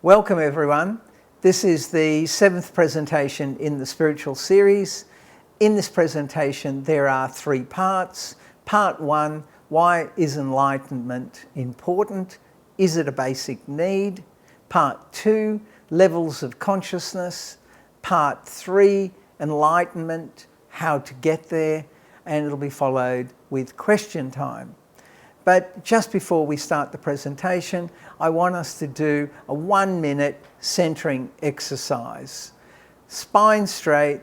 Welcome everyone. This is the 7th presentation in the spiritual series. In this presentation there are 3 parts. Part 1, why is enlightenment important? Is it a basic need? Part 2, levels of consciousness. Part 3, enlightenment, how to get there, and it'll be followed with question time. But just before we start the presentation, I want us to do a 1-minute centering exercise. Spine straight,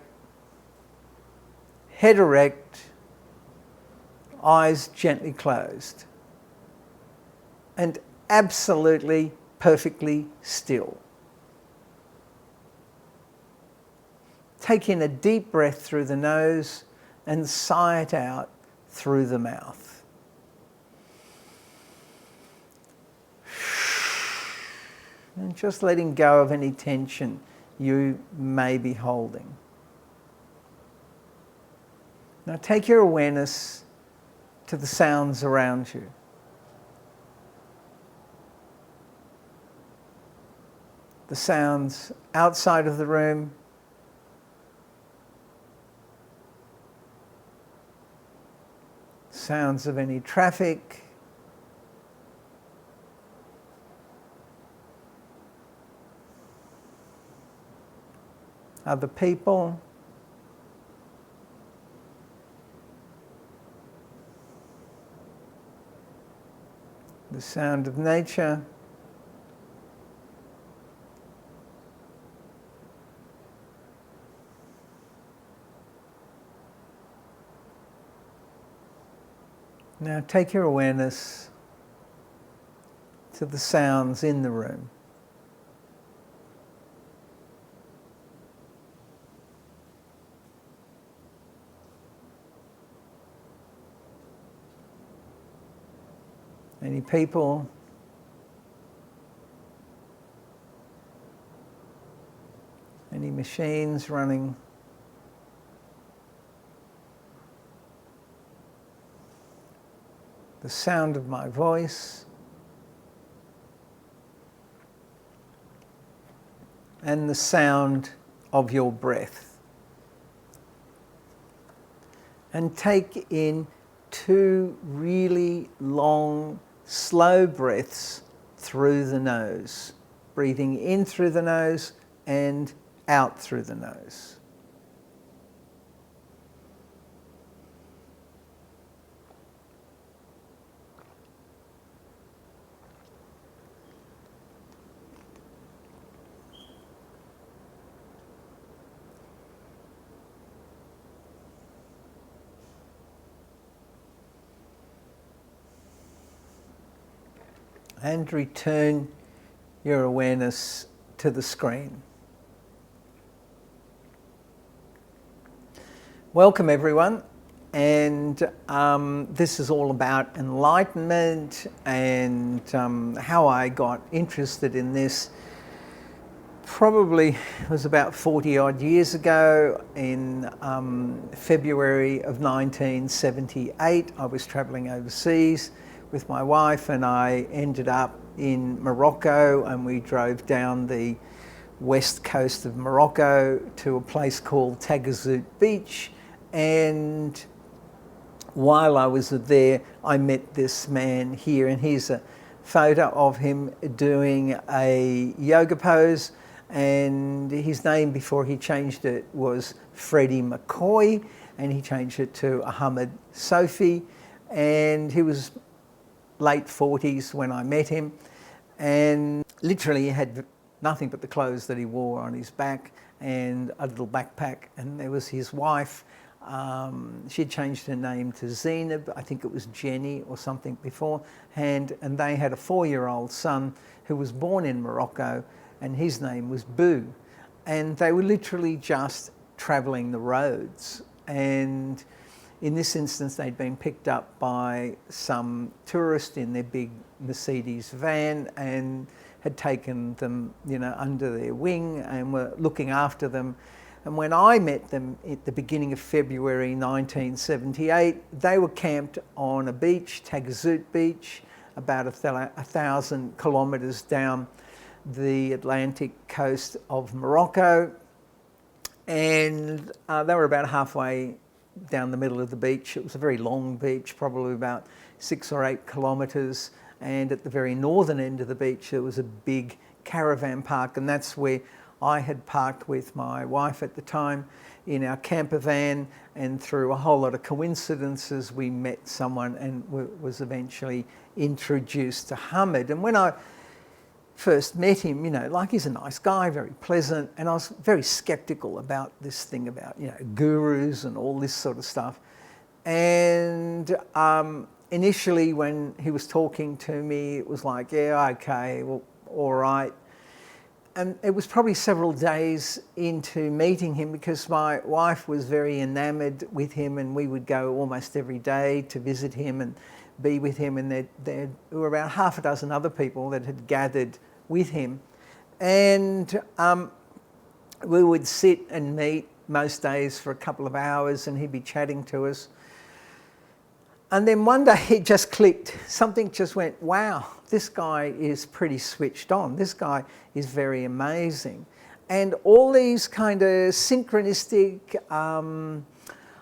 head erect, eyes gently closed, and absolutely perfectly still. Take in a deep breath through the nose and sigh it out through the mouth. And just letting go of any tension you may be holding. Now take your awareness to the sounds around you. The sounds outside of the room, sounds of any traffic, other people, the sound of nature, now take your awareness to the sounds in the room. Any people, any machines running, the sound of my voice, and the sound of your breath. And take in 2 really long, slow breaths through the nose, breathing in through the nose and out through the nose. And return your awareness to the screen. Welcome everyone, and this is all about enlightenment and how I got interested in this. Probably it was about 40 odd years ago in February of 1978. I was travelling overseas with my wife, and I ended up in Morocco, and we drove down the west coast of Morocco to a place called Tagazout Beach. And while I was there, I met this man here, and here's a photo of him doing a yoga pose, and his name before he changed it was Freddie McCoy, and he changed it to Ahmed Sophie, and he was late 40s when I met him, and literally he had nothing but the clothes that he wore on his back and a little backpack. And there was his wife. She'd changed her name to Zainab, I think it was Jenny or something beforehand, and they had a 4-year-old son who was born in Morocco, and his name was Boo. And they were literally just travelling the roads, and in this instance, they'd been picked up by some tourist in their big Mercedes van and had taken them, under their wing and were looking after them. And when I met them at the beginning of February 1978, they were camped on a beach, Tagazout Beach, about 1,000 kilometres down the Atlantic coast of Morocco, and they were about halfway down the middle of the beach. It was a very long beach, probably about 6 or 8 kilometres, and at the very northern end of the beach there was a big caravan park, and that's where I had parked with my wife at the time in our camper van, and through a whole lot of coincidences we met someone and was eventually introduced to Hamid. And when I first met him, you know, like, he's a nice guy, very pleasant, and I was very skeptical about this thing about, you know, gurus and all this sort of stuff. And initially when he was talking to me, it was like, yeah, okay, well, all right. And it was probably several days into meeting him, because my wife was very enamoured with him, and we would go almost every day to visit him and be with him, and there were about half a dozen other people that had gathered with him. And we would sit and meet most days for a couple of hours, and he'd be chatting to us. And then one day it just clicked. Something just went, wow, this guy is pretty switched on. This guy is very amazing. And all these kind of synchronistic,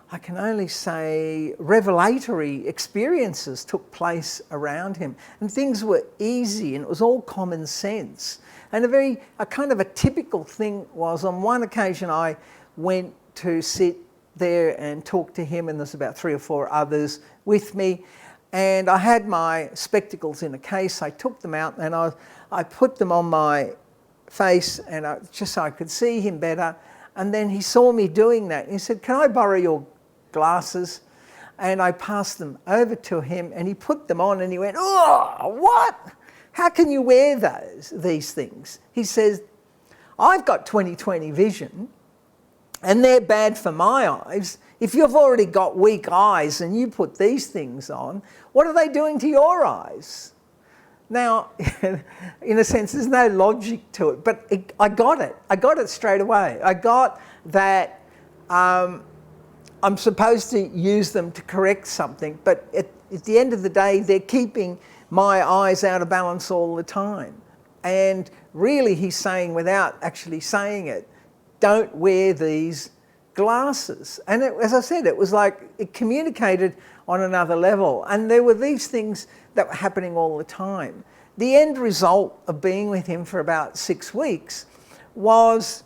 I can only say revelatory experiences took place around him. And things were easy, and it was all common sense. And a kind of a typical thing was, on one occasion I went to sit there and talk to him, and there's about 3 or 4 others with me, and I had my spectacles in a case. I took them out and I put them on my face, and just so I could see him better. And then he saw me doing that, and he said, "Can I borrow your glasses?" And I passed them over to him, and he put them on, and he went, "Oh, what? How can you wear these things?" He says, "I've got 20/20 vision, and they're bad for my eyes. If you've already got weak eyes and you put these things on, what are they doing to your eyes?" Now, in a sense, there's no logic to it, but I got it. I got it straight away. I got that I'm supposed to use them to correct something, but at the end of the day, they're keeping my eyes out of balance all the time. And really, he's saying, without actually saying it, don't wear these glasses. And as I said, it was like it communicated on another level. And there were these things that were happening all the time. The end result of being with him for about 6 weeks was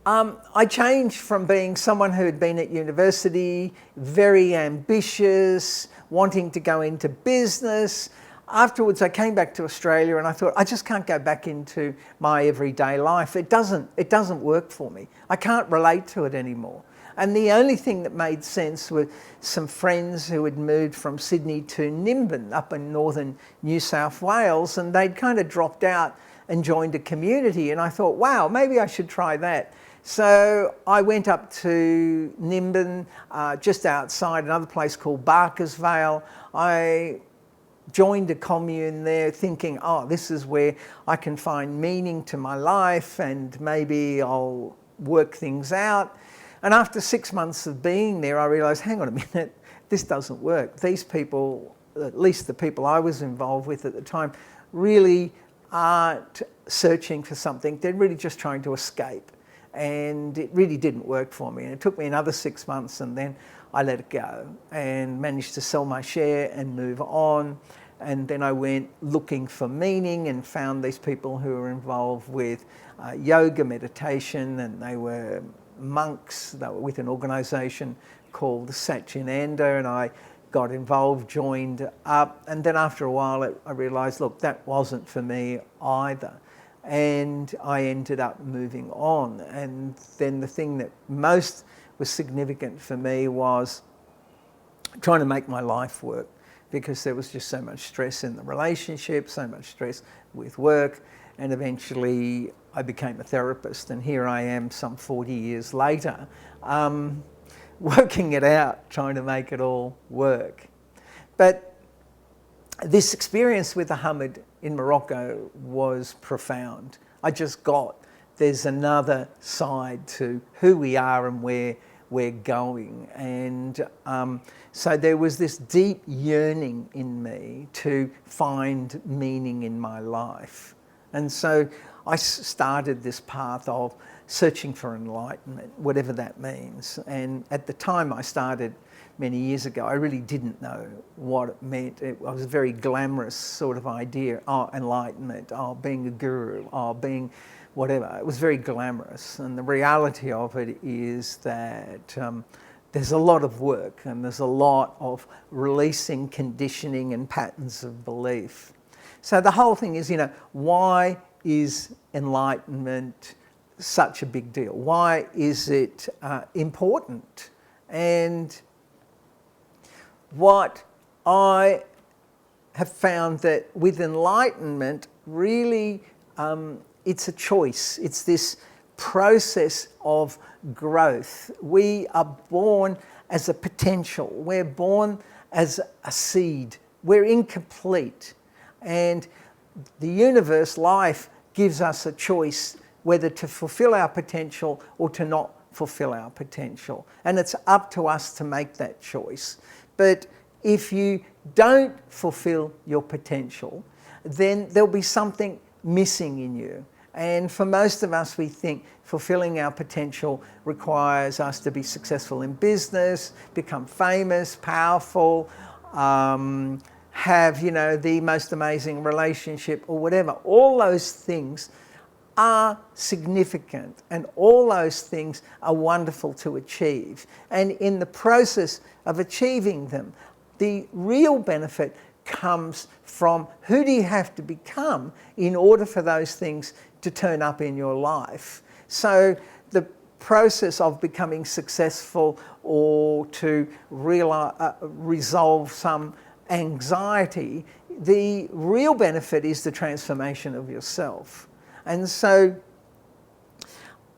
I changed from being someone who had been at university, very ambitious, wanting to go into business. Afterwards, I came back to Australia, and I thought, I just can't go back into my everyday life. It doesn't work for me. I can't relate to it anymore. And the only thing that made sense were some friends who had moved from Sydney to Nimbin up in northern New South Wales, and they'd kind of dropped out and joined a community. And I thought, wow, maybe I should try that. So I went up to Nimbin, just outside another place called Barker's Vale. I joined a commune there, thinking, oh, this is where I can find meaning to my life, and maybe I'll work things out. And after 6 months of being there, I realised, hang on a minute, this doesn't work. These people, at least the people I was involved with at the time, really aren't searching for something. They're really just trying to escape. And it really didn't work for me. And it took me another 6 months, and then I let it go and managed to sell my share and move on. And then I went looking for meaning and found these people who were involved with yoga, meditation, and they were monks. They were with an organisation called Satchinanda, and I got involved, joined up. And then after a while, I realised, look, that wasn't for me either. And I ended up moving on. And then the thing that most was significant for me was trying to make my life work, because there was just so much stress in the relationship, so much stress with work, and eventually I became a therapist, and here I am some 40 years later, working it out, trying to make it all work. But this experience with Hamid in Morocco was profound. I just got there's another side to who we are and where we're going. And so there was this deep yearning in me to find meaning in my life. And so I started this path of searching for enlightenment, whatever that means. And at the time I started many years ago, I really didn't know what it meant. It was a very glamorous sort of idea. Oh, enlightenment, oh, being a guru, oh, being whatever. It was very glamorous. And the reality of it is that there's a lot of work and there's a lot of releasing conditioning and patterns of belief. So the whole thing is, why is enlightenment such a big deal? Why is it important? And what I have found that with enlightenment, really it's a choice. It's this process of growth. We are born as a potential. We're born as a seed. We're incomplete. And the universe, life, gives us a choice whether to fulfill our potential or to not fulfill our potential. And it's up to us to make that choice. But if you don't fulfill your potential, then there'll be something missing in you. And for most of us, we think fulfilling our potential requires us to be successful in business, become famous, powerful, have, the most amazing relationship or whatever. All those things are significant and all those things are wonderful to achieve. And in the process of achieving them, the real benefit comes from who do you have to become in order for those things to turn up in your life. So the process of becoming successful or to resolve some anxiety, the real benefit is the transformation of yourself. And so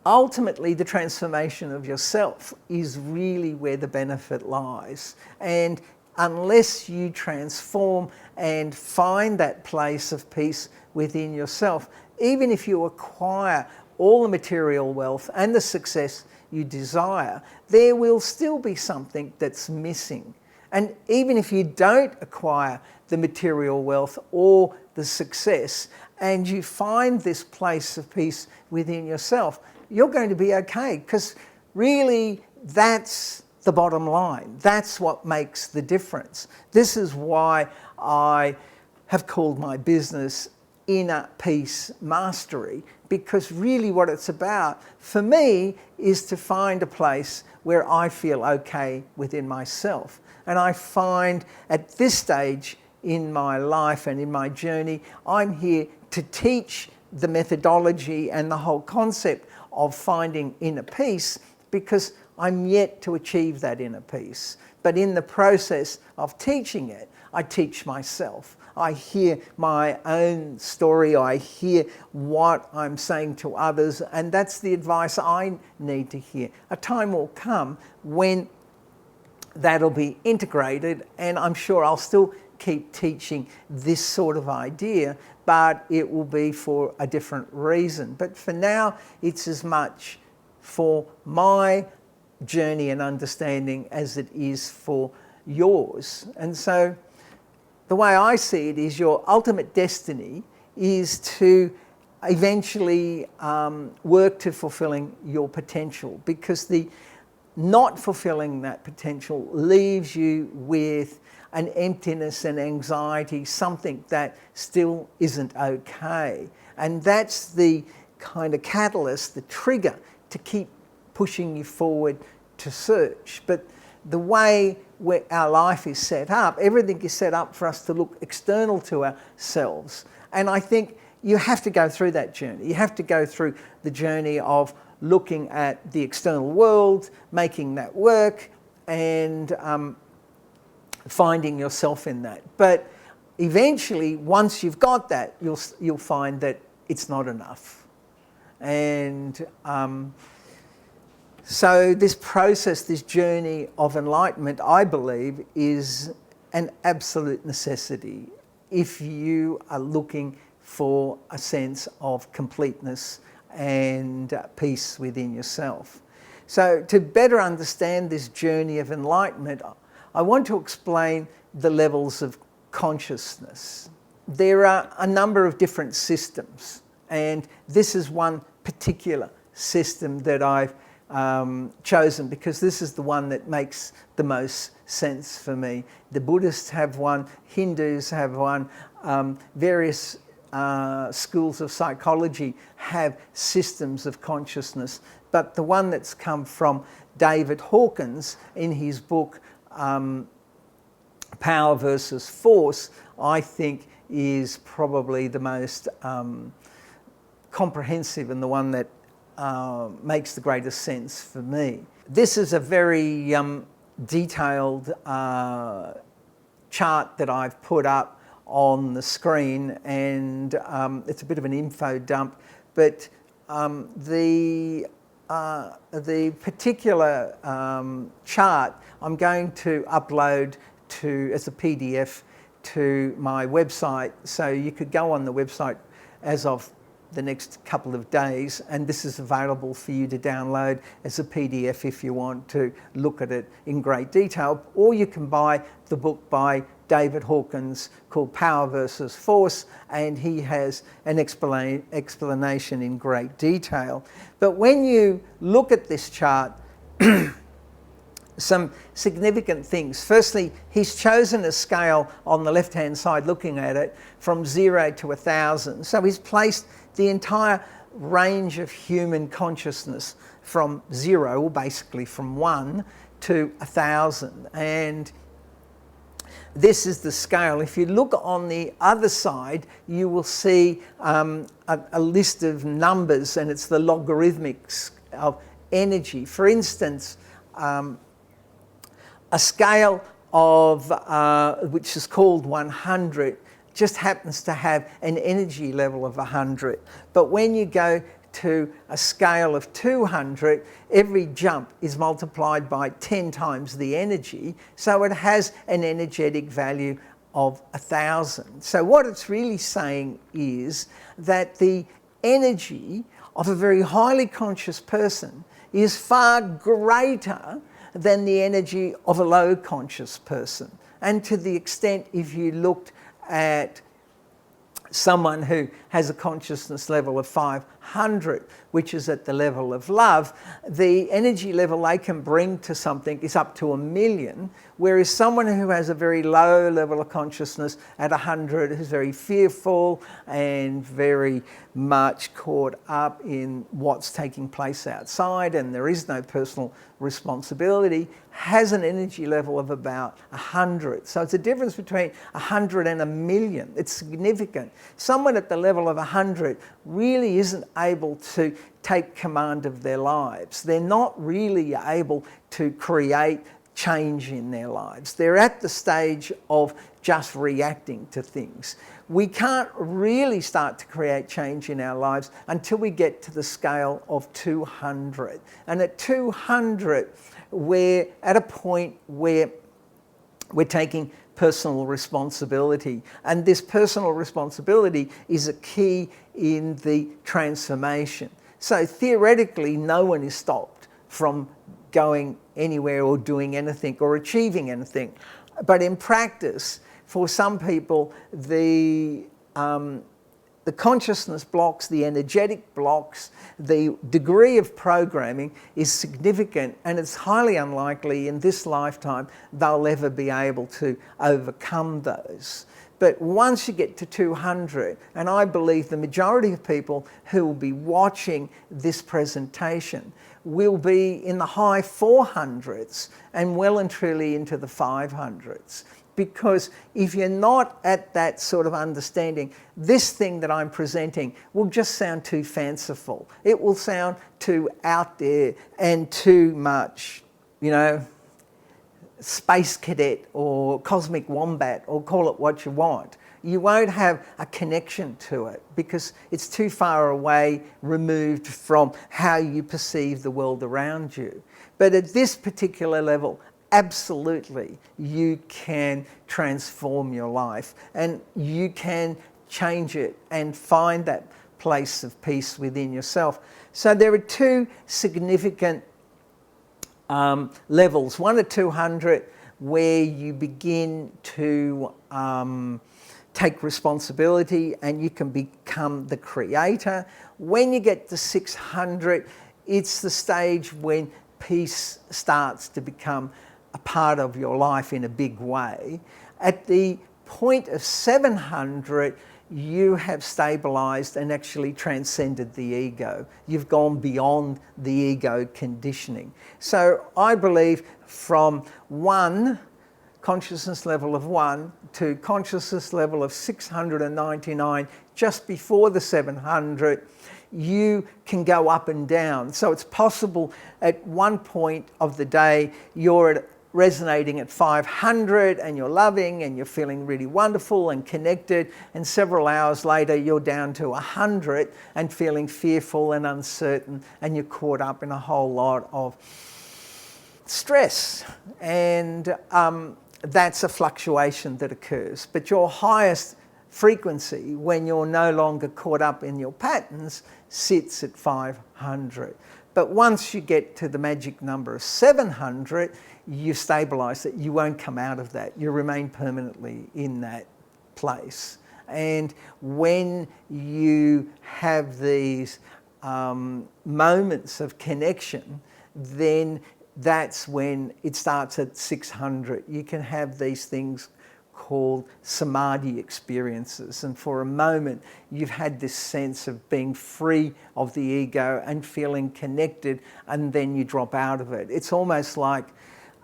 ultimately the transformation of yourself is really where the benefit lies. And unless you transform and find that place of peace within yourself, even if you acquire all the material wealth and the success you desire, there will still be something that's missing. And even if you don't acquire the material wealth or the success, and you find this place of peace within yourself, you're going to be okay, because really that's the bottom line. That's what makes the difference. This is why I have called my business Inner Peace Mastery, because really what it's about for me is to find a place where I feel okay within myself. And I find at this stage in my life and in my journey, I'm here to teach the methodology and the whole concept of finding inner peace, because I'm yet to achieve that inner peace. But in the process of teaching it, I teach myself. I hear my own story, I hear what I'm saying to others, and that's the advice I need to hear. A time will come when that'll be integrated, and I'm sure I'll still keep teaching this sort of idea, but it will be for a different reason. But for now, it's as much for my journey and understanding as it is for yours. And so the way I see it is your ultimate destiny is to eventually work to fulfilling your potential, because the not fulfilling that potential leaves you with an emptiness and anxiety, something that still isn't okay. And that's the kind of catalyst, the trigger to keep pushing you forward to search. But the way our life is set up, everything is set up for us to look external to ourselves. And I think you have to go through that journey. You have to go through the journey of looking at the external world, making that work, and finding yourself in that. But eventually, once you've got that, you'll find that it's not enough. And so this process, this journey of enlightenment, I believe, is an absolute necessity if you are looking for a sense of completeness and peace within yourself. So to better understand this journey of enlightenment, I want to explain the levels of consciousness. there are a number of different systems, and this is one particular system that I've chosen because this is the one that makes the most sense for me. The Buddhists have one, Hindus have one, various schools of psychology have systems of consciousness, but the one that's come from David Hawkins in his book Power versus Force, I think is probably the most comprehensive and the one that makes the greatest sense for me. This is a very detailed chart that I've put up on the screen, and it's a bit of an info dump, but the particular chart I'm going to upload as a PDF to my website, so you could go on the website as of the next couple of days, and this is available for you to download as a PDF if you want to look at it in great detail, or you can buy the book by David Hawkins called Power versus Force, and he has an explanation in great detail. But when you look at this chart, some significant things. Firstly, he's chosen a scale on the left-hand side looking at it from 0 to 1,000. So he's placed the entire range of human consciousness from 0, or basically from 1 to 1,000. And this is the scale. If you look on the other side, you will see a list of numbers, and it's the logarithmics of energy. For instance, a scale of which is called 100 just happens to have an energy level of 100. But when you go to a scale of 200, every jump is multiplied by 10 times the energy, so it has an energetic value of 1,000. So what it's really saying is that the energy of a very highly conscious person is far greater than the energy of a low conscious person. And to the extent, if you looked at someone who has a consciousness level of 500, which is at the level of love, the energy level they can bring to something is up to 1,000,000, whereas someone who has a very low level of consciousness at 100 is very fearful and very much caught up in what's taking place outside, and there is no personal responsibility, has an energy level of about 100. So it's a difference between 100 and 1,000,000. It's significant. Someone at the level of 100 really isn't able to take command of their lives. They're not really able to create change in their lives. They're at the stage of just reacting to things. We can't really start to create change in our lives until we get to the scale of 200. And at 200, we're at a point where we're taking personal responsibility. And this personal responsibility is a key in the transformation. So theoretically, no one is stopped from going anywhere or doing anything or achieving anything. But in practice, for some people, the consciousness blocks, the energetic blocks, the degree of programming is significant, and it's highly unlikely in this lifetime they'll ever be able to overcome those. But once you get to 200, and I believe the majority of people who will be watching this presentation will be in the high 400s and well and truly into the 500s. Because if you're not at that sort of understanding, this thing that I'm presenting will just sound too fanciful. It will sound too out there and too much, space cadet or cosmic wombat, or call it what you want. You won't have a connection to it because it's too far away, removed from how you perceive the world around you. But at this particular level, absolutely, you can transform your life and you can change it and find that place of peace within yourself. So there are two significant levels. One at 200, where you begin to take responsibility, and you can become the creator. When you get to 600, it's the stage when peace starts to become a part of your life in a big way. At the point of 700, you have stabilized and actually transcended the ego. You've gone beyond the ego conditioning. So I believe from consciousness level of 1 to consciousness level of 699, just before the 700, you can go up and down. So it's possible at one point of the day you're resonating at 500 and you're loving and you're feeling really wonderful and connected, and several hours later you're down to 100 and feeling fearful and uncertain, and you're caught up in a whole lot of stress. And that's a fluctuation that occurs. But your highest frequency, when you're no longer caught up in your patterns, sits at 500. But once you get to the magic number of 700, you stabilize it. You won't come out of that. You remain permanently in that place. And when you have these moments of connection, then that's when it starts at 600. You can have these things called samadhi experiences, and for a moment you've had this sense of being free of the ego and feeling connected, and then you drop out of it. It's almost like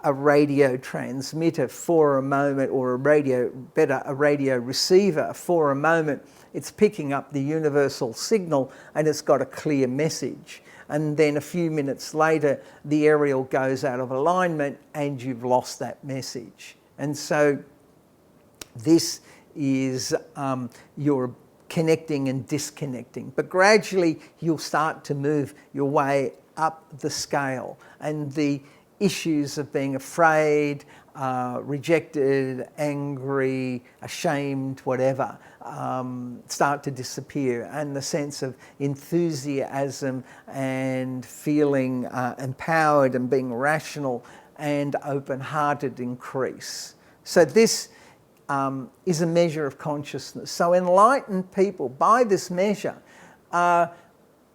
a radio transmitter for a moment, or a radio receiver for a moment. It's picking up the universal signal and it's got a clear message. And then a few minutes later, the aerial goes out of alignment and you've lost that message. And so this is your connecting and disconnecting. But gradually you'll start to move your way up the scale, and the issues of being afraid, rejected, angry, ashamed, whatever, start to disappear, and the sense of enthusiasm and feeling empowered and being rational and open-hearted increase. So this is a measure of consciousness. So enlightened people, by this measure, are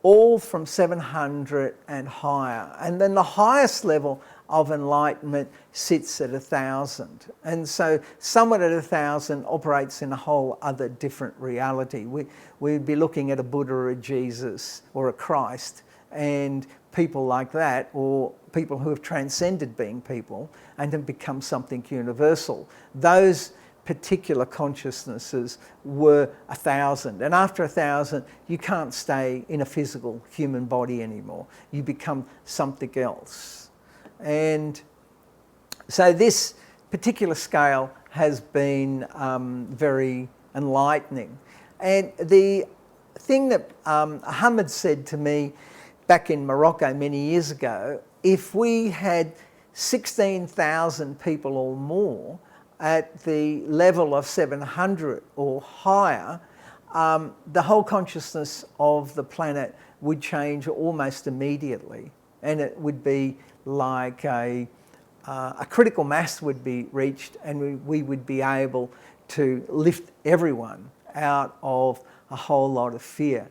all from 700 and higher. And then the highest level of enlightenment sits at 1,000. And so someone at 1,000 operates in a whole other different reality. We'd be looking at a Buddha or a Jesus or a Christ, and people like that, or people who have transcended being people and have become something universal. Those particular consciousnesses were 1,000. And after 1,000, you can't stay in a physical human body anymore. You become something else. And so this particular scale has been very enlightening. And the thing that Ahmed said to me back in Morocco many years ago, if we had 16,000 people or more at the level of 700 or higher, the whole consciousness of the planet would change almost immediately. And it would be like a critical mass would be reached, and we would be able to lift everyone out of a whole lot of fear.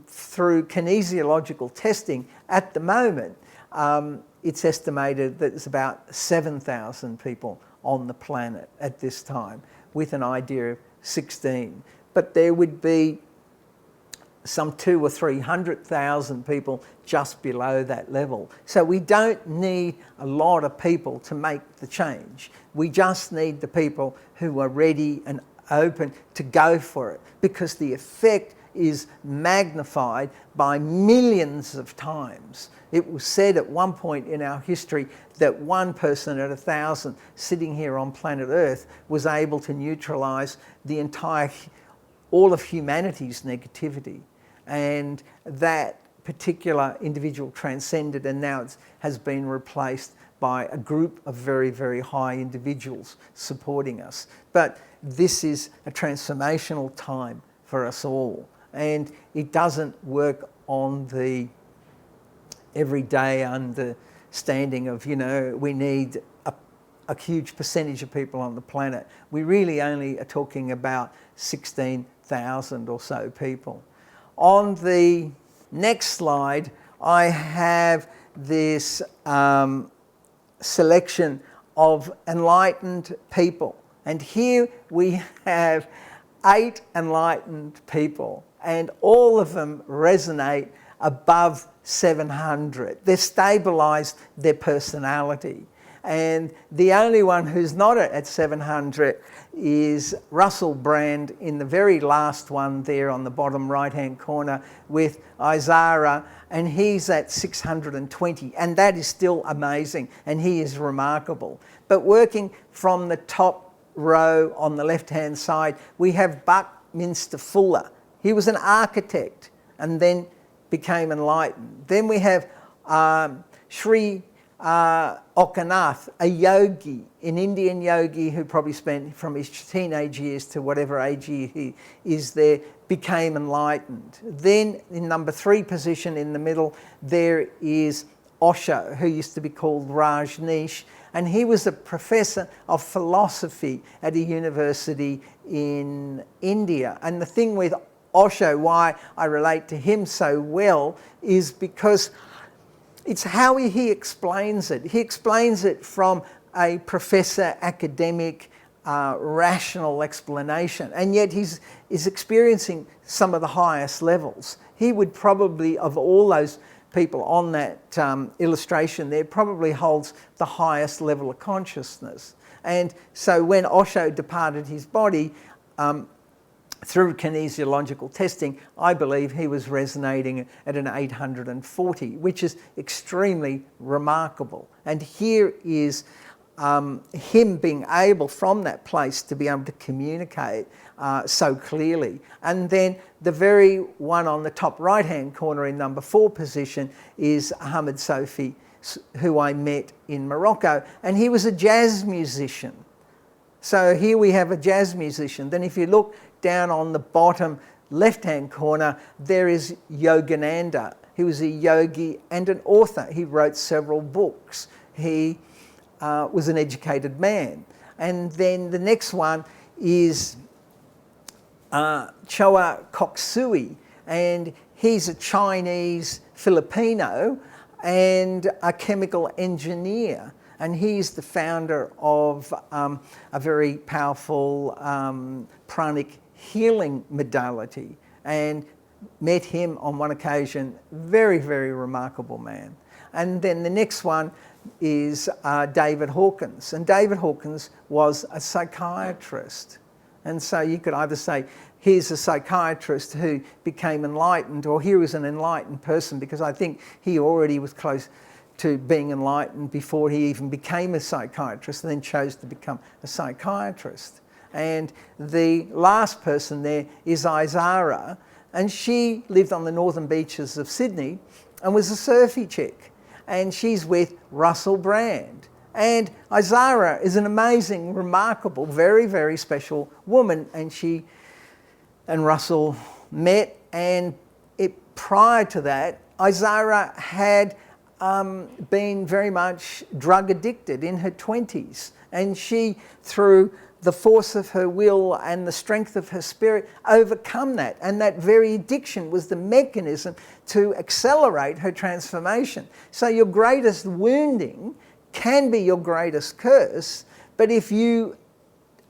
Through kinesiological testing at the moment, it's estimated that there's about 7,000 people on the planet at this time, with an idea of 16. But there would be some 200,000 or 300,000 people just below that level. So we don't need a lot of people to make the change. We just need the people who are ready and open to go for it, because the effect is magnified by millions of times. It was said at one point in our history that one person at 1,000 sitting here on planet Earth was able to neutralize all of humanity's negativity. And that particular individual transcended, and now it has been replaced by a group of very, very high individuals supporting us. But this is a transformational time for us all. And it doesn't work on the everyday understanding of, we need a huge percentage of people on the planet. We really only are talking about 16,000 or so people. On the next slide, I have this selection of enlightened people. And here we have 8 enlightened people, and all of them resonate above 700. They've stabilized their personality. And the only one who's not at 700 is Russell Brand in the very last one there on the bottom right-hand corner with Isara, and he's at 620, and that is still amazing, and he is remarkable. But working from the top row on the left-hand side, we have Buckminster Fuller. He was an architect and then became enlightened. Then we have Sri Okanath, a yogi, an Indian yogi who probably spent from his teenage years to whatever age he is there, became enlightened. Then in number 3 position in the middle, there is Osho, who used to be called Rajneesh, and he was a professor of philosophy at a university in India. And the thing with Osho, why I relate to him so well, is because it's how he explains it. He explains it from a professor, academic, rational explanation, and yet he's experiencing some of the highest levels. He would probably, of all those people on that illustration there, probably holds the highest level of consciousness. And so when Osho departed his body, through kinesiological testing, I believe he was resonating at an 840, which is extremely remarkable. And here is him being able from that place to be able to communicate so clearly. And then the very one on the top right-hand corner in number 4 position is Ahmed Sofi, who I met in Morocco, and he was a jazz musician. So here we have a jazz musician. Then if you look down on the bottom left-hand corner, there is Yogananda. He was a yogi and an author. He wrote several books. He was an educated man. And then the next one is Choa Kok Sui, and he's a Chinese Filipino and a chemical engineer. And he's the founder of a very powerful pranic healing modality, and met him on one occasion. Very, very remarkable man. And then the next one is David Hawkins. And David Hawkins was a psychiatrist. And so you could either say, here's a psychiatrist who became enlightened, or here is an enlightened person, because I think he already was close to being enlightened before he even became a psychiatrist, and then chose to become a psychiatrist. And the last person there is Isara, and she lived on the northern beaches of Sydney and was a surfy chick. And she's with Russell Brand. And Isara is an amazing, remarkable, very, very special woman. And she and Russell met, and prior to that, Isara had been very much drug addicted in her 20s. And she, through the force of her will and the strength of her spirit, overcome that. And that very addiction was the mechanism to accelerate her transformation. So your greatest wounding can be your greatest curse, but if you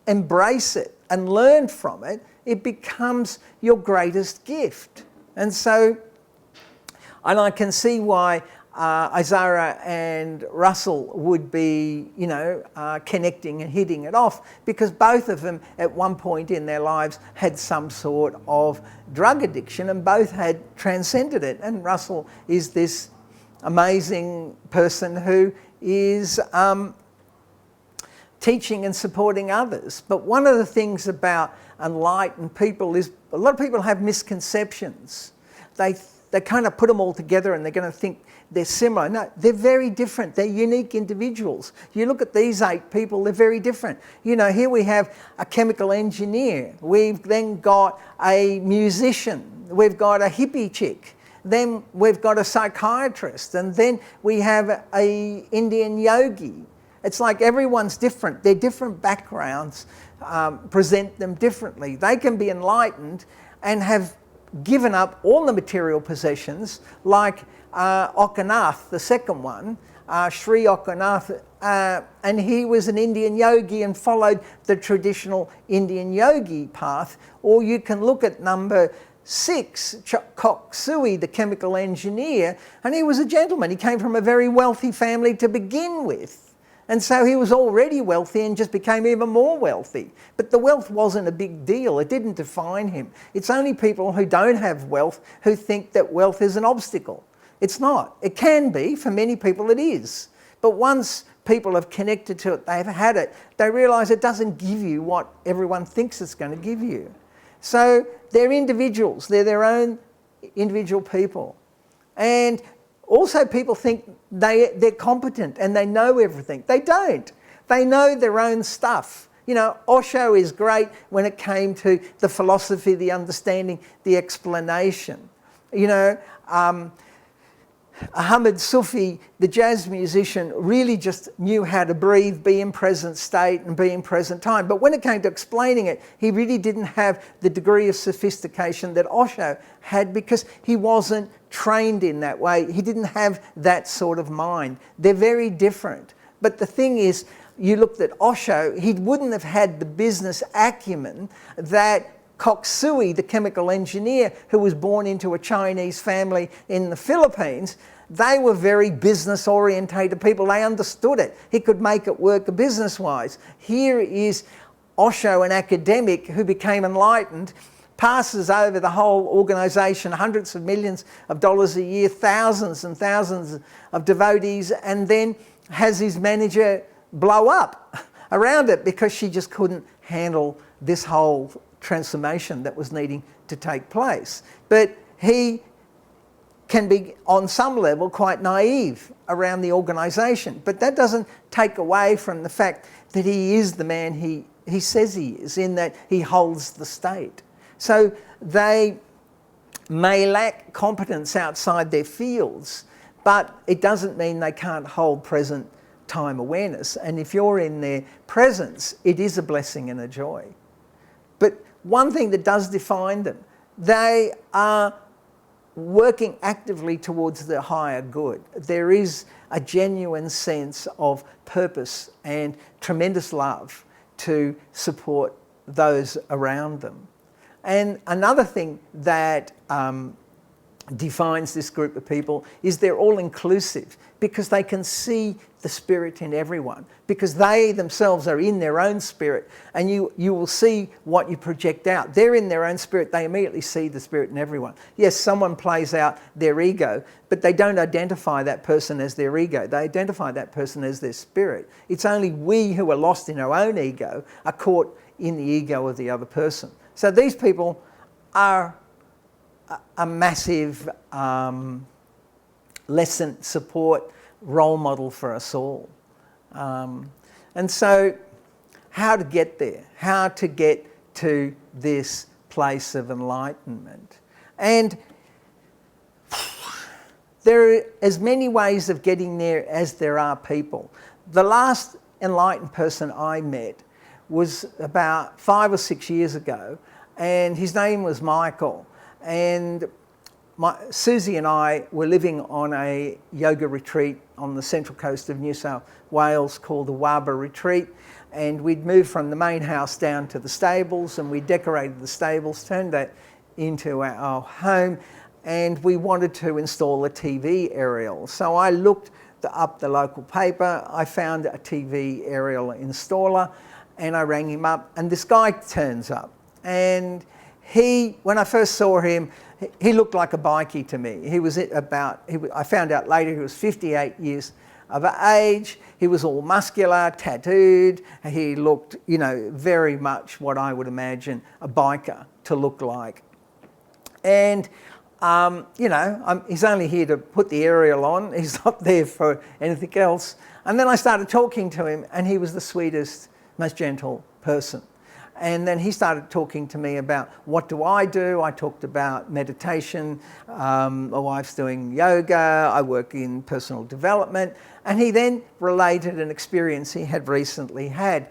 embrace it and learn from it, it becomes your greatest gift. And so, and I can see why Isara and Russell would be, connecting and hitting it off, because both of them at one point in their lives had some sort of drug addiction, and both had transcended it. And Russell is this amazing person who is teaching and supporting others. But one of the things about enlightened people is a lot of people have misconceptions. They kind of put them all together and they're going to think they're similar. No, they're very different. They're unique individuals. You look at these 8 people, they're very different. Here we have a chemical engineer. We've then got a musician. We've got a hippie chick. Then we've got a psychiatrist. And then we have a Indian yogi. It's like everyone's different. Their different backgrounds present them differently. They can be enlightened and have given up all the material possessions, like Okanath, the second one, Sri Okanath, and he was an Indian yogi and followed the traditional Indian yogi path. Or you can look at number 6, Kok Sui, the chemical engineer, and he was a gentleman. He came from a very wealthy family to begin with. And so he was already wealthy and just became even more wealthy. But the wealth wasn't a big deal. It didn't define him. It's only people who don't have wealth who think that wealth is an obstacle. It's not. It can be. For many people it is. But once people have connected to it, they've had it, they realise it doesn't give you what everyone thinks it's going to give you. So they're individuals. They're their own individual people. And also people think they're competent and they know everything. They don't. They know their own stuff. You know, Osho is great when it came to the philosophy, the understanding, the explanation. You know, Ahmed Sufi, the jazz musician, really just knew how to breathe, be in present state and be in present time. But when it came to explaining it, he really didn't have the degree of sophistication that Osho had because he wasn't trained in that way. He didn't have that sort of mind. They're very different. But the thing is, you looked at Osho, he wouldn't have had the business acumen that Kok Sui, the chemical engineer who was born into a Chinese family in the Philippines, they were very business orientated people. They understood it. He could make it work business wise. Here is Osho, an academic who became enlightened, passes over the whole organisation hundreds of millions of dollars a year, thousands and thousands of devotees, and then has his manager blow up around it because she just couldn't handle this whole transformation that was needing to take place. But he can be, on some level, quite naive around the organisation. But that doesn't take away from the fact that he is the man he says he is, in that he holds the state. So they may lack competence outside their fields, but it doesn't mean they can't hold present time awareness. And if you're in their presence, it is a blessing and a joy. But one thing that does define them, they are working actively towards the higher good. There is a genuine sense of purpose and tremendous love to support those around them. And another thing that defines this group of people is they're all inclusive because they can see the spirit in everyone, because they themselves are in their own spirit, and you will see what you project out. They're in their own spirit, they immediately see the spirit in everyone. Yes, someone plays out their ego, but they don't identify that person as their ego. They identify that person as their spirit. It's only we who are lost in our own ego are caught in the ego of the other person. So these people are a massive lesson, support, role model for us all. And so how to get there, how to get to this place of enlightenment. And there are as many ways of getting there as there are people. The last enlightened person I met was about 5 or 6 years ago, and his name was Michael. And Susie and I were living on a yoga retreat on the central coast of New South Wales called the Waba Retreat, and we'd moved from the main house down to the stables, and we decorated the stables, turned that into our home, and we wanted to install a TV aerial. So I looked up the local paper, I found a TV aerial installer, and I rang him up, and this guy turns up. And when I first saw him, he looked like a bikie to me. I found out later he was 58 years of age. He was all muscular, tattooed. He looked, very much what I would imagine a biker to look like. And, he's only here to put the aerial on. He's not there for anything else. And then I started talking to him, and he was the sweetest, most gentle person. And then he started talking to me about what do. I talked about meditation. My wife's doing yoga. I work in personal development. And he then related an experience he had recently had.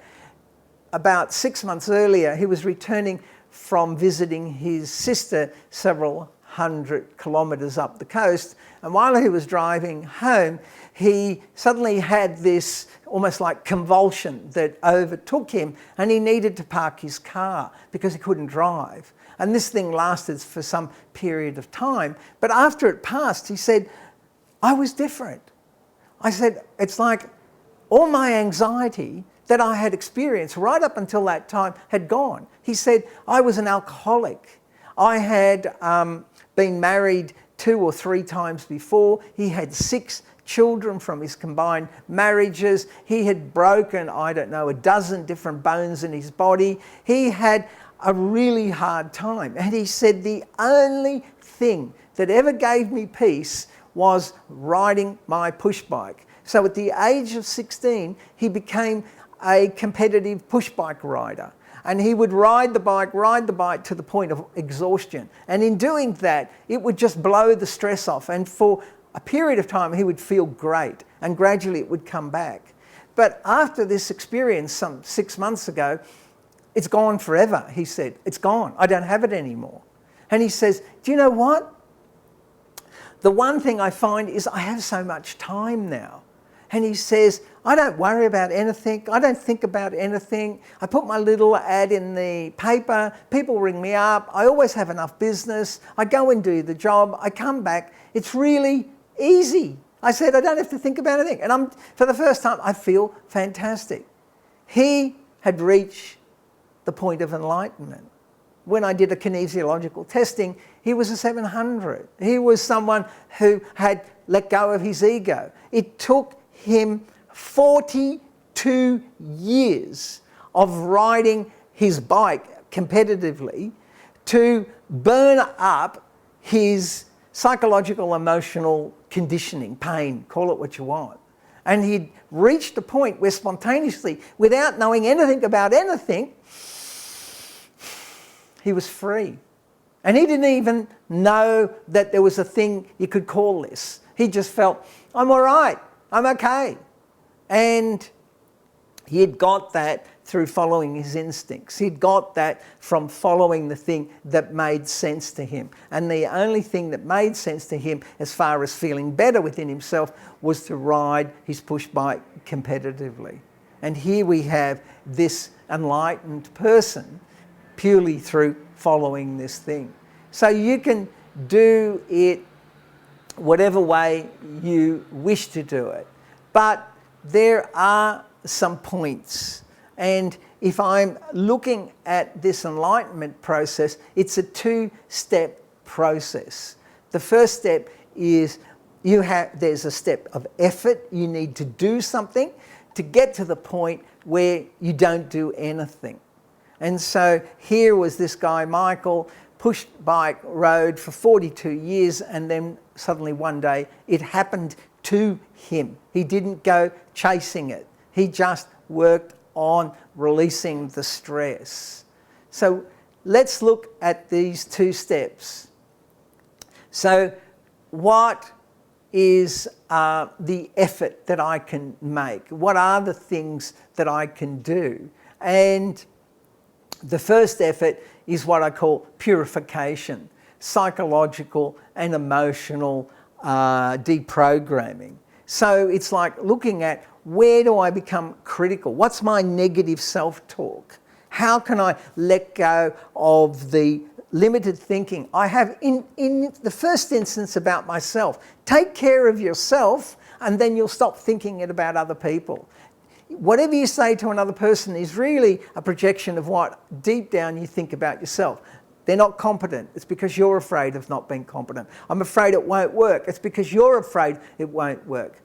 About 6 months earlier, he was returning from visiting his sister several hundred kilometres up the coast. And while he was driving home, he suddenly had this almost like convulsion that overtook him, and he needed to park his car because he couldn't drive. And this thing lasted for some period of time. But after it passed, he said, I was different. I said, it's like all my anxiety that I had experienced right up until that time had gone. He said, I was an alcoholic. I had been married 2 or 3 times before. He had 6 children from his combined marriages. He had broken, I don't know, a dozen different bones in his body. He had a really hard time. And he said, the only thing that ever gave me peace was riding my push bike. So at the age of 16, he became a competitive push bike rider. And he would ride the bike to the point of exhaustion. And in doing that, it would just blow the stress off. And for a period of time, he would feel great. And gradually it would come back. But after this experience, some 6 months ago, it's gone forever, he said. It's gone. I don't have it anymore. And he says, do you know what? The one thing I find is I have so much time now. And he says, I don't worry about anything. I don't think about anything. I put my little ad in the paper. People ring me up. I always have enough business. I go and do the job. I come back. It's really easy. I said, I don't have to think about anything. And for the first time, I feel fantastic. He had reached the point of enlightenment. When I did a kinesiological testing, he was a 700. He was someone who had let go of his ego. It took him 42 years of riding his bike competitively to burn up his psychological, emotional conditioning, pain, call it what you want. And he'd reached a point where spontaneously, without knowing anything about anything, he was free. And he didn't even know that there was a thing you could call this. He just felt, I'm all right, I'm okay. And he had got that through following his instincts. He'd got that from following the thing that made sense to him. And the only thing that made sense to him as far as feeling better within himself was to ride his push bike competitively. And here we have this enlightened person purely through following this thing. So you can do it whatever way you wish to do it. But there are some points. And if I'm looking at this enlightenment process, it's a 2-step process. The first step is there's a step of effort. You need to do something to get to the point where you don't do anything. And so here was this guy, Michael, pushed bike, rode for 42 years, and then suddenly one day it happened to him. He didn't go chasing it. He just worked on releasing the stress. So let's look at these 2 steps. So what is the effort that I can make? What are the things that I can do? And the first effort is what I call purification, psychological and emotional deprogramming. So it's like looking at, where do I become critical? What's my negative self-talk? How can I let go of the limited thinking I have in the first instance about myself? Take care of yourself, and then you'll stop thinking it about other people. Whatever you say to another person is really a projection of what deep down you think about yourself. They're not competent. It's because you're afraid of not being competent. I'm afraid it won't work. It's because you're afraid it won't work.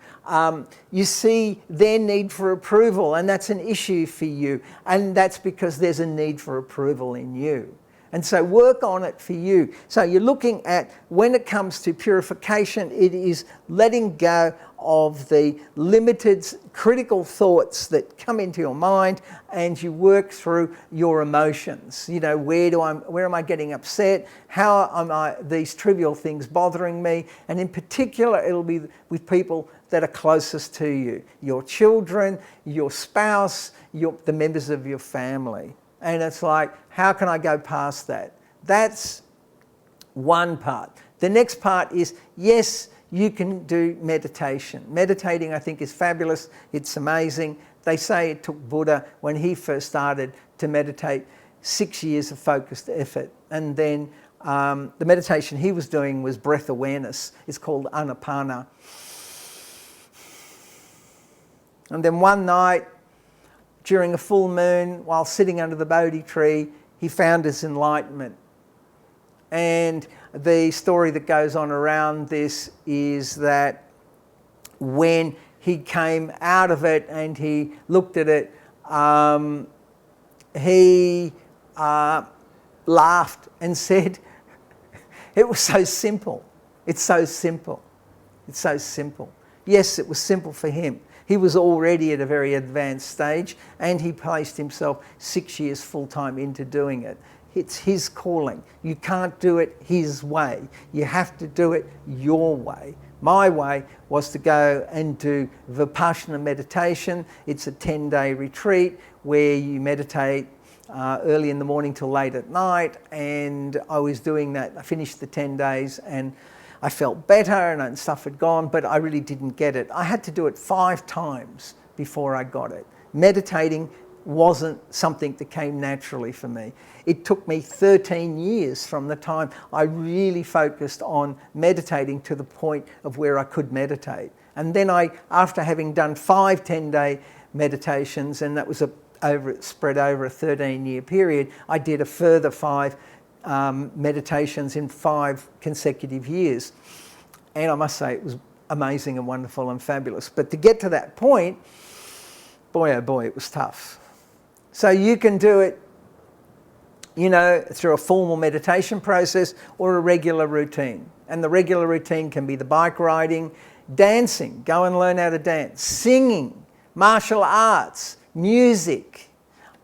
You see their need for approval, and that's an issue for you. And that's because there's a need for approval in you. And so work on it for you. So you're looking at, when it comes to purification, it is letting go of the limited critical thoughts that come into your mind, and you work through your emotions. You know, where am I getting upset? How am these trivial things bothering me? And in particular, it'll be with people that are closest to you, your children, your spouse, the members of your family. And it's like, how can I go past that? That's one part. The next part is, yes, you can do meditation. Meditating, I think, is fabulous. It's amazing. They say it took Buddha, when he first started to meditate, 6 years of focused effort. And then the meditation he was doing was breath awareness. It's called Anapana. And then one night, during a full moon, while sitting under the Bodhi tree, he found his enlightenment. And the story that goes on around this is that when he came out of it and he looked at it, he laughed and said, it was so simple. It's so simple. It's so simple. Yes, it was simple for him. He was already at a very advanced stage, and he placed himself 6 years full-time into doing it. It's his calling. You can't do it his way. You have to do it your way. My way was to go and do Vipassana meditation. It's a 10-day retreat where you meditate early in the morning till late at night, and I was doing that. I finished the 10 days and I felt better and stuff had gone, but I really didn't get it. I had to do it 5 times before I got it. Meditating wasn't something that came naturally for me. It took me 13 years from the time I really focused on meditating to the point of where I could meditate. And then after having done 5 10-day meditations, and that was spread over a 13-year period, I did a further 5 meditations in 5 consecutive years. And I must say it was amazing and wonderful and fabulous. But to get to that point, boy oh boy, it was tough. So you can do it, you know, through a formal meditation process or a regular routine. And the regular routine can be the bike riding, dancing, go and learn how to dance, singing, martial arts, music.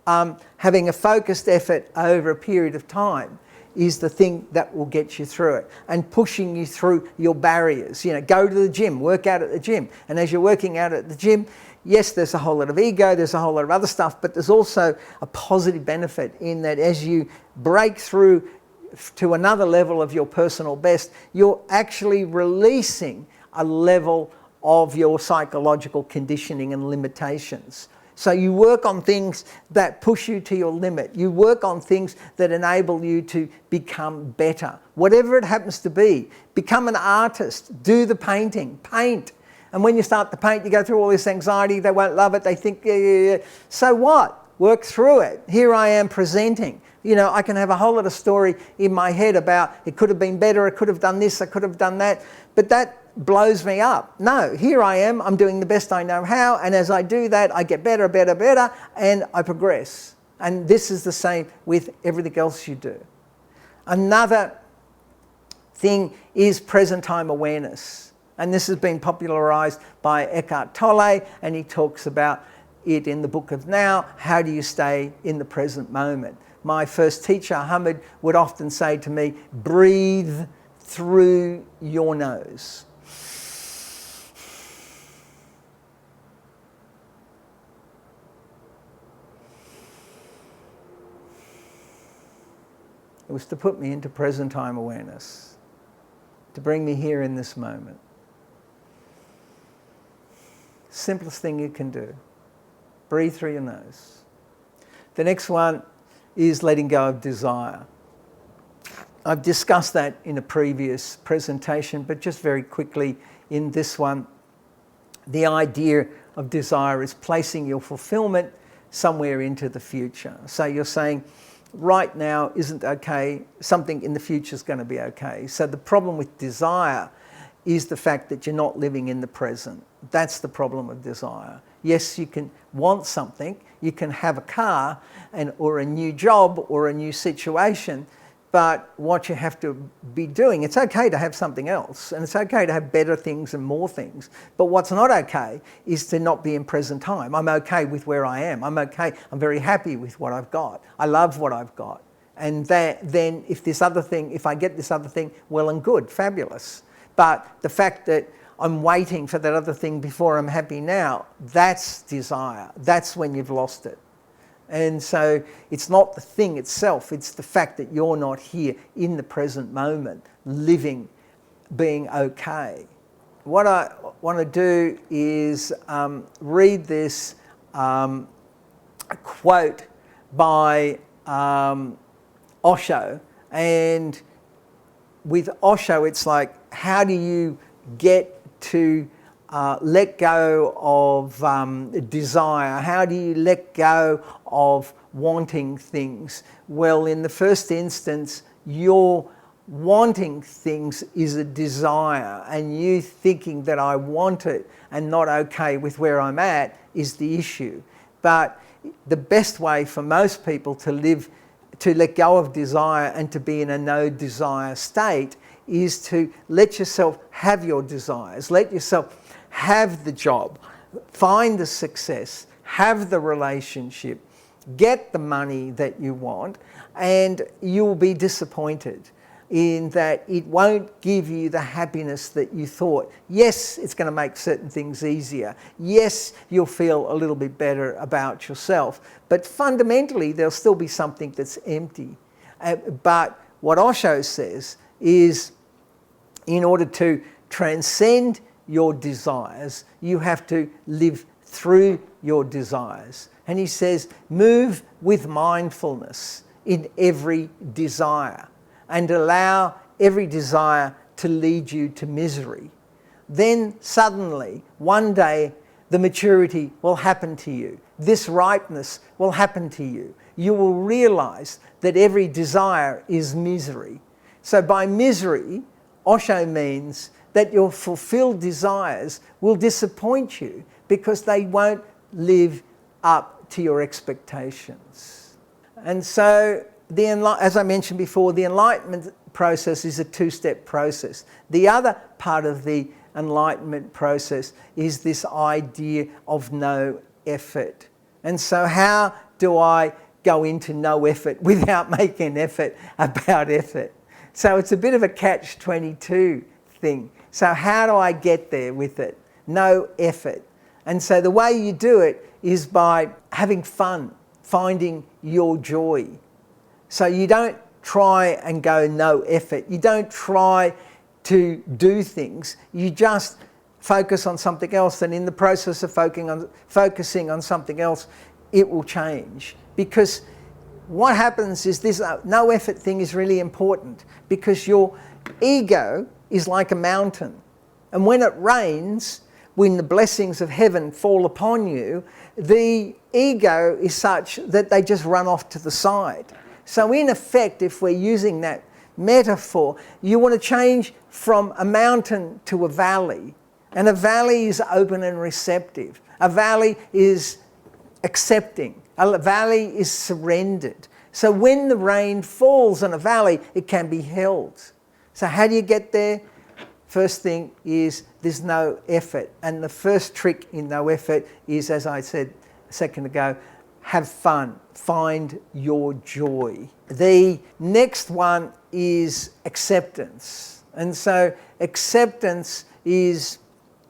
Having a focused effort over a period of time is the thing that will get you through it, and pushing you through your barriers. You know, go to the gym, work out at the gym. And as you're working out at the gym, yes, there's a whole lot of ego, there's a whole lot of other stuff, but there's also a positive benefit in that as you break through to another level of your personal best, you're actually releasing a level of your psychological conditioning and limitations. So you work on things that push you to your limit. You work on things that enable you to become better. Whatever it happens to be, become an artist, do the painting, paint. And when you start to paint, you go through all this anxiety, they won't love it, they think, yeah. So what? Work through it. Here I am presenting. You know, I can have a whole lot of story in my head about it could have been better, I could have done this, I could have done that, but that blows me up. No, here I am, I'm doing the best I know how, and as I do that, I get better, and I progress. And this is the same with everything else you do. Another thing is present time awareness. And this has been popularized by Eckhart Tolle, and he talks about it in the Book of Now. How do you stay in the present moment? My first teacher, Hamid, would often say to me, breathe through your nose. It was to put me into present time awareness, to bring me here in this moment. Simplest thing you can do. Breathe through your nose. The next one is letting go of desire. I've discussed that in a previous presentation, but just very quickly in this one, the idea of desire is placing your fulfillment somewhere into the future. So you're saying, right now isn't okay, something in the future is going to be okay. So the problem with desire is the fact that you're not living in the present. That's the problem of desire. Yes, you can want something, you can have a car or a new job or a new situation, but what you have to be doing, it's okay to have something else, and it's okay to have better things and more things, but what's not okay is to not be in present time. I'm okay with where I am. I'm okay. I'm very happy with what I've got. I love what I've got. And then if I get this other thing, well and good, fabulous. But the fact that I'm waiting for that other thing before I'm happy now, that's desire. That's when you've lost it. And so it's not the thing itself, it's the fact that you're not here in the present moment, living, being okay. What I want to do is read this quote by Osho. And with Osho, it's like, how do you get to let go of desire? How do you let go of wanting things? Well, in the first instance, your wanting things is a desire, and you thinking that I want it and not okay with where I'm at is the issue. But the best way for most people to live, to let go of desire and to be in a no desire state, is to let yourself have your desires, let yourself have the job, find the success, have the relationship, get the money that you want, and you'll be disappointed in that it won't give you the happiness that you thought. Yes, it's going to make certain things easier. Yes, you'll feel a little bit better about yourself, but fundamentally there'll still be something that's empty. But what Osho says is, in order to transcend your desires, you have to live through your desires. And he says, move with mindfulness in every desire and allow every desire to lead you to misery. Then suddenly, one day, the maturity will happen to you. This ripeness will happen to you. You will realize that every desire is misery. So by misery, Osho means that your fulfilled desires will disappoint you because they won't live up to your expectations. And so, as I mentioned before, the enlightenment process is a two-step process. The other part of the enlightenment process is this idea of no effort. And so how do I go into no effort without making an effort about effort? So it's a bit of a catch-22 thing. So how do I get there with it? No effort. And so the way you do it is by having fun, finding your joy. So you don't try and go no effort. You don't try to do things. You just focus on something else, and in the process of focusing on something else, it will change. Because what happens is this no effort thing is really important, because your ego is like a mountain. And when it rains, when the blessings of heaven fall upon you, the ego is such that they just run off to the side. So in effect, if we're using that metaphor, you want to change from a mountain to a valley. And a valley is open and receptive. A valley is accepting. A valley is surrendered. So when the rain falls on a valley, it can be held. So how do you get there? First thing is there's no effort. And the first trick in no effort is, as I said a second ago, have fun. Find your joy. The next one is acceptance. And so acceptance is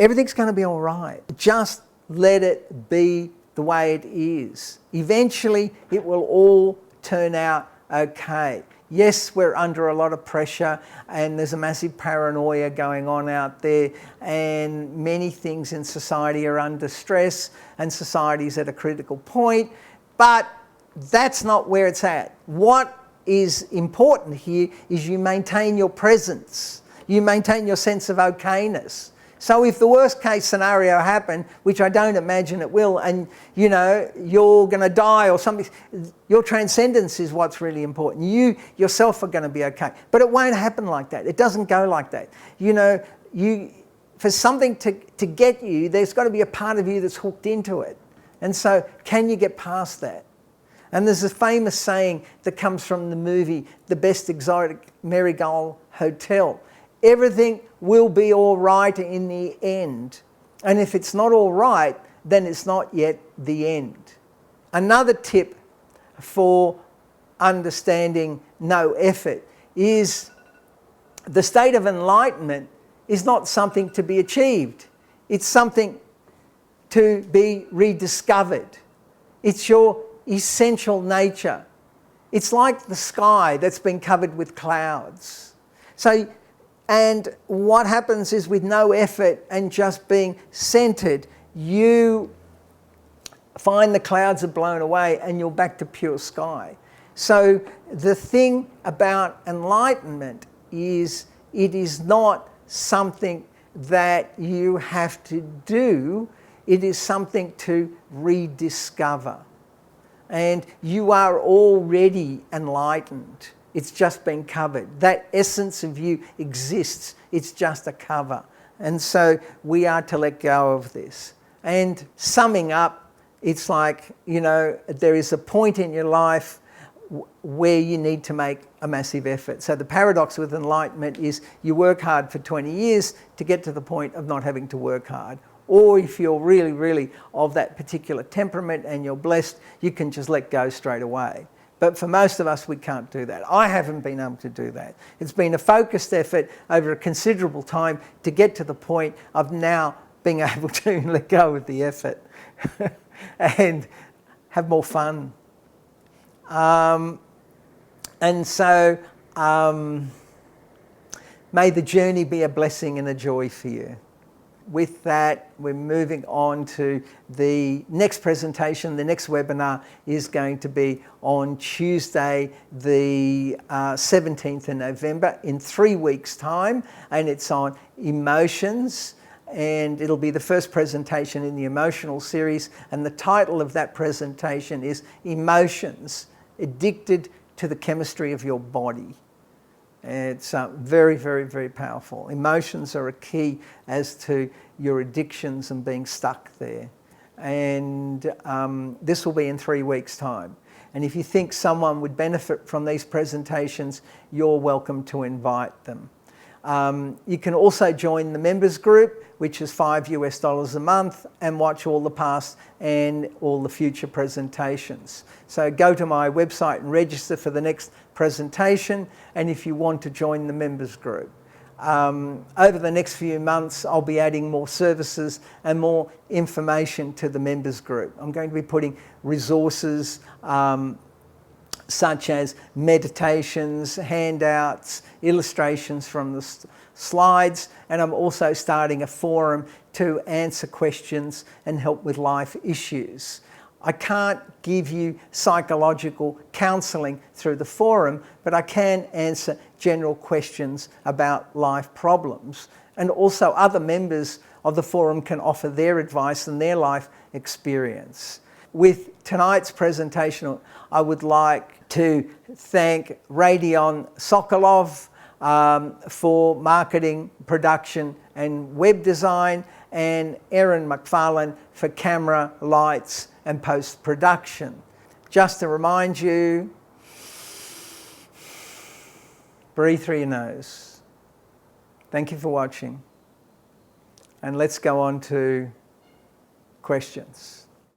everything's going to be all right. Just let it be the way it is. Eventually, it will all turn out okay. Yes, we're under a lot of pressure and there's a massive paranoia going on out there, and many things in society are under stress and society's at a critical point, but that's not where it's at. What is important here is you maintain your presence. You maintain your sense of okayness. So if the worst case scenario happened, which I don't imagine it will, and you're going to die or something, your transcendence is what's really important. You yourself are going to be okay. But it won't happen like that. It doesn't go like that. for something to get you, there's got to be a part of you that's hooked into it. And so can you get past that? And there's a famous saying that comes from the movie The Best Exotic Marigold Hotel. Everything will be all right in the end. And if it's not all right, then it's not yet the end. Another tip for understanding no effort is the state of enlightenment is not something to be achieved. It's something to be rediscovered. It's your essential nature. It's like the sky that's been covered with clouds. And what happens is with no effort and just being centered, you find the clouds are blown away and you're back to pure sky. So the thing about enlightenment is it is not something that you have to do, it is something to rediscover. And you are already enlightened. It's just been covered. That essence of you exists. It's just a cover. And so we are to let go of this. And summing up, it's like, there is a point in your life where you need to make a massive effort. So the paradox with enlightenment is you work hard for 20 years to get to the point of not having to work hard. Or if you're really, really of that particular temperament and you're blessed, you can just let go straight away. But for most of us, we can't do that. I haven't been able to do that. It's been a focused effort over a considerable time to get to the point of now being able to let go of the effort and have more fun. And so may the journey be a blessing and a joy for you. With that, we're moving on to the next presentation. The next webinar is going to be on Tuesday, the 17th of November, in 3 weeks' time, and it's on emotions. And it'll be the first presentation in the emotional series, and the title of that presentation is Emotions, Addicted to the Chemistry of Your Body. It's very, very, very powerful. Emotions are a key as to your addictions and being stuck there. And this will be in 3 weeks' time. And if you think someone would benefit from these presentations, you're welcome to invite them. You can also join the members group, which is $5 a month, and watch all the past and all the future presentations. So go to my website and register for the next presentation, and if you want to join the members group. Over the next few months, I'll be adding more services and more information to the members group. I'm going to be putting resources such as meditations, handouts, illustrations from the slides, and I'm also starting a forum to answer questions and help with life issues. I can't give you psychological counselling through the forum, but I can answer general questions about life problems. And also other members of the forum can offer their advice and their life experience. With tonight's presentation, I would like to thank Radion Sokolov for marketing, production and web design, and Erin McFarlane for camera, lights and post-production. Just to remind you, breathe through your nose. Thank you for watching. And let's go on to questions.